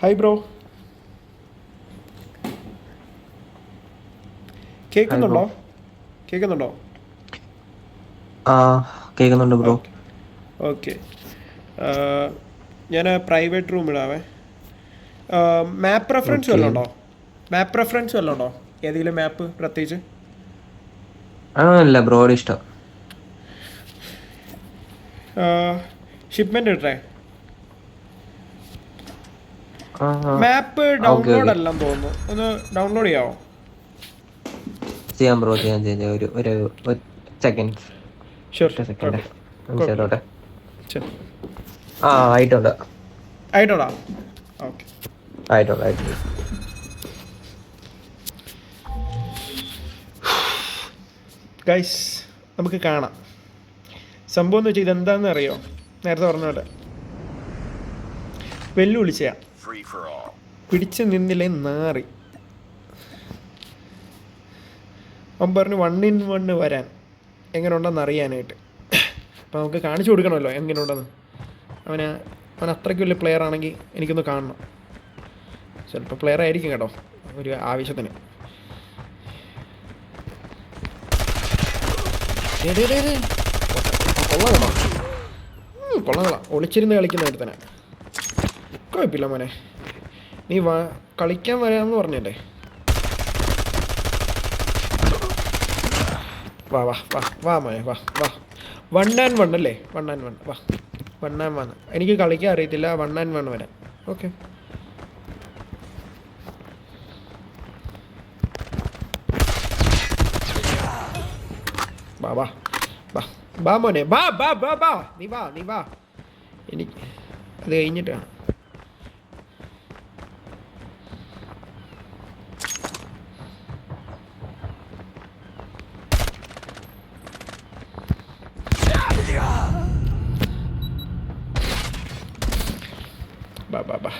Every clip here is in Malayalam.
Hi bro, hi bro. കേൾക്കുന്നുണ്ടോ? കേൾക്കുന്നുണ്ടോ? ആ കേൾക്കുന്നുണ്ട് ബ്രോ. Okay okay. ഞാൻ പ്രൈവറ്റ് റൂം ഇടാവേ. മാപ്പ് റെഫറൻസ് ഓക്കെ. വല്ലതും ഉണ്ടോ? മാപ്പ് റെഫറൻസ് വല്ലതും ഉണ്ടോ? ഏതെങ്കിലും മാപ്പ് പ്രത്യേകിച്ച്? അല്ല ബ്രോയുടെ ഇഷ്ടം. ഷിപ്മെൻ്റ് ഇട്ടേ. ആ മാപ്പ് ഓക്കെ ഡൗൺലോഡ് ഓക്കെ. അല്ലെന്ന് തോന്നുന്നു. ഒന്ന് ഡൗൺലോഡ് ചെയ്യാമോ? ചെയ്യാം ബ്രോ, ചെയ്യാം. ഒരു സെക്കൻഡ്. ഷുവർ, ഒറ്റ സെക്കൻഡ്. കുഴപ്പമില്ല കുഴപ്പമില്ല. മനസ്സിലോട്ടെ. ശരി, ആയിട്ടുണ്ട്. ആയിട്ടോടാ. ഓക്കെ. ആയിട്ടുണ്ട്. ഗൈസ്, നമുക്ക് കാണാം. സംഭവം എന്ന് വെച്ചാൽ ഇതെന്താണെന്ന് അറിയോ? നേരത്തെ പറഞ്ഞ പോലെ വെല്ലുവിളിച്ചയാ. പിടിച്ച് നിന്നില്ലേ നാറി. അവൻ പറഞ്ഞു 1-in-1 വരാൻ എങ്ങനെ ഉണ്ടെന്ന് അറിയാനായിട്ട്. അപ്പോൾ നമുക്ക് കാണിച്ചു കൊടുക്കണമല്ലോ എങ്ങനെ ഉണ്ടെന്ന്. അവൻ അത്രയ്ക്ക് വലിയ പ്ലെയർ ആണെങ്കിൽ എനിക്കൊന്ന് കാണണം. ചിലപ്പോൾ പ്ലെയർ ആയിരിക്കും കേട്ടോ, ഒരു ആവശ്യത്തിന്. കൊള്ളാം. ഒളിച്ചിരുന്ന് കളിക്കുന്ന ഒരുത്തനെ. കുഴപ്പമില്ല മോനെ, നീ കളിക്കാൻ വരാമെന്ന് പറഞ്ഞല്ലേ. വാ മോനെ, വാ. 1-on-1 അല്ലേ? 1-on-1 വാ. 1-on-1 എനിക്ക് കളിക്കാൻ അറിയത്തില്ല. 1-on-1 വരാം. ഓക്കെ. വാ മോനെ, നീ വാ. എനിക്ക് അത് കഴിഞ്ഞിട്ടാണ്. ബാ.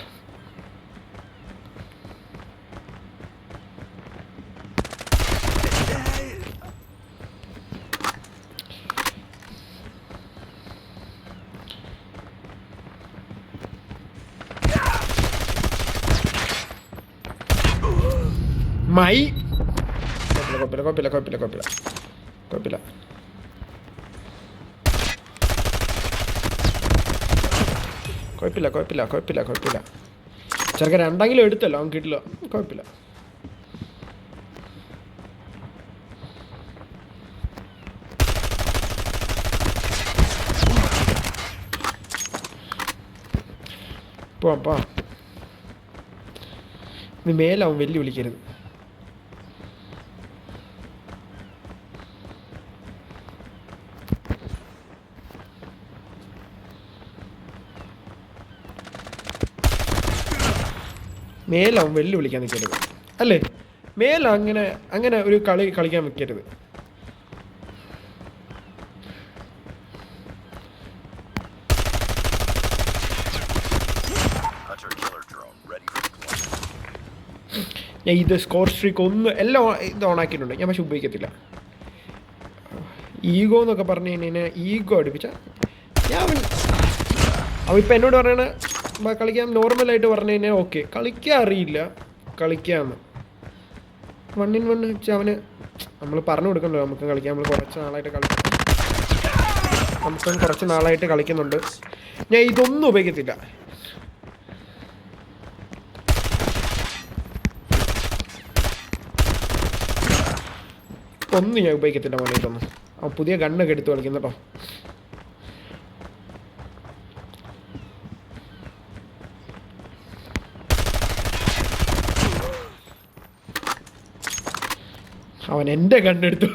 മൈ കുഴപ്പമില്ല. ചെറുക്കൻ രണ്ടെങ്കിലും എടുത്തല്ലോ, അവൻ കിട്ടില്ല. കുഴപ്പമില്ല. പോവാം. നീ മേലാവും വെല്ലുവിളിക്കരുത്. മേലാവും വെല്ലുവിളിക്കാൻ നിൽക്കരുത് അല്ലേ? അങ്ങനെ ഒരു കളി കളിക്കാൻ വെക്കരുത്. ഞാൻ ഇത് സ്കോർ സ്ട്രീക്ക് എല്ലാം ഇത് ഓണാക്കിയിട്ടുണ്ട് ഞാൻ, പക്ഷെ ഉപയോഗിക്കത്തില്ല. ഈഗോ എന്നൊക്കെ പറഞ്ഞു കഴിഞ്ഞാൽ ഈഗോ അടുപ്പിച്ച അവൻ ഇപ്പം എന്നോട് പറയണ കളിക്കാൻ നോർമലായിട്ട് പറഞ്ഞു കഴിഞ്ഞാൽ ഓക്കെ, കളിക്കാൻ അറിയില്ല, കളിക്കാമെന്ന്. 1-in-1 വെച്ചാൽ അവന് നമ്മൾ പറഞ്ഞു കൊടുക്കണല്ലോ നമുക്ക് കളിക്കാം. നമ്മൾ കുറച്ച് നാളായിട്ട് കളിക്കുന്നുണ്ട്. ഞാൻ ഇതൊന്നും ഉപയോഗിക്കത്തില്ല. ഒന്നും ഞാൻ ഉപയോഗിക്കത്തില്ല മോനെ, ഇതൊന്നും. അവൻ പുതിയ ഗണ്ണൊക്കെ എടുത്ത് കളിക്കുന്നു കേട്ടോ. അവൻ എൻ്റെ കണ്ണെടുത്തു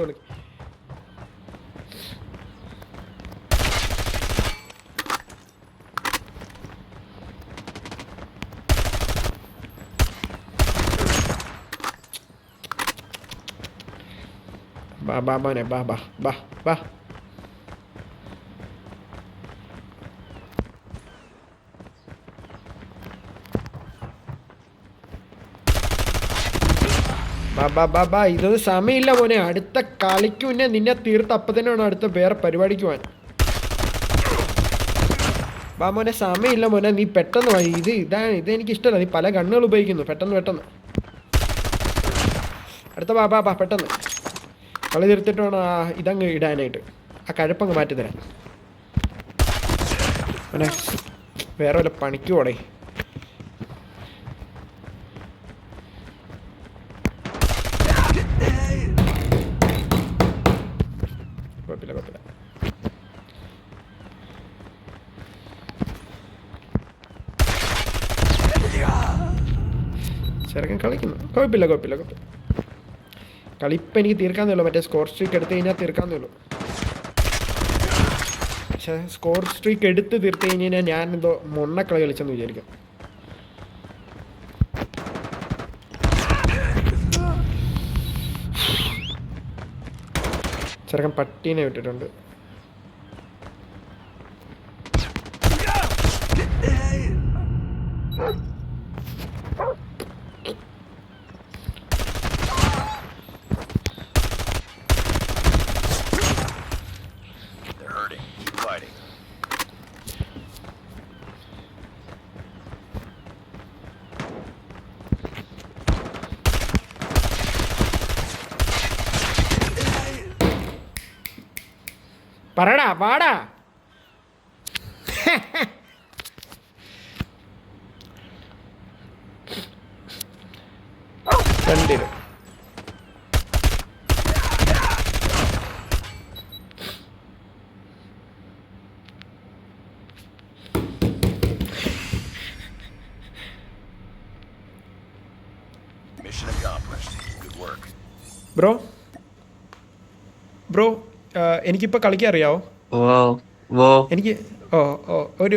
കളിക്കും. മോനെ ബാ. ഇതൊന്നും സമയമില്ല മോനെ. അടുത്ത കളിക്ക് മുന്നേ നിന്നെ തീർത്ത് അപ്പം തന്നെ വേണം അടുത്ത വേറെ പരിപാടിക്ക് പോകാൻ. വാ മോനെ, സമയമില്ല മോനെ, നീ പെട്ടെന്ന് വാ. ഇതെനിക്ക് ഇഷ്ടമല്ല, നീ പല ഗണ്ണുകൾ ഉപയോഗിക്കുന്നു. പെട്ടെന്ന് അടുത്ത ബാ പെട്ടെന്ന് കളി തീർത്തിട്ട് വേണം ഇതങ്ങ് ഇടാനായിട്ട്. ആ കഴപ്പങ്ങ് മാറ്റി തരാം മോനെ. വേറെ വല്ല പണിക്ക് പോടേ. കുഴപ്പമില്ല. ചെറുക്കൻ കളിക്കുന്നു. കുഴപ്പമില്ല. കളിപ്പം എനിക്ക് തീർക്കാന്നേ ഉള്ളൂ. മറ്റേ സ്കോർ സ്ട്രീക്ക് എടുത്തു കഴിഞ്ഞാൽ തീർക്കാന്നേ ഉള്ളൂ. പക്ഷേ സ്കോർ സ്ട്രീക്ക് എടുത്ത് തീർത്ത് കഴിഞ്ഞാൽ ഞാനെന്തോ മൊണ്ണക്കളി കളിച്ചെന്ന് വിചാരിക്കും. ചെറുക്കൻ പട്ടീനെ വിട്ടിട്ടുണ്ട്. പറടാ, വാടാ. രണ്ടിലും ബ്രോ എനിക്കിപ്പോൾ കളിക്കാൻ അറിയാവോ? വോ എനിക്ക് ഒരു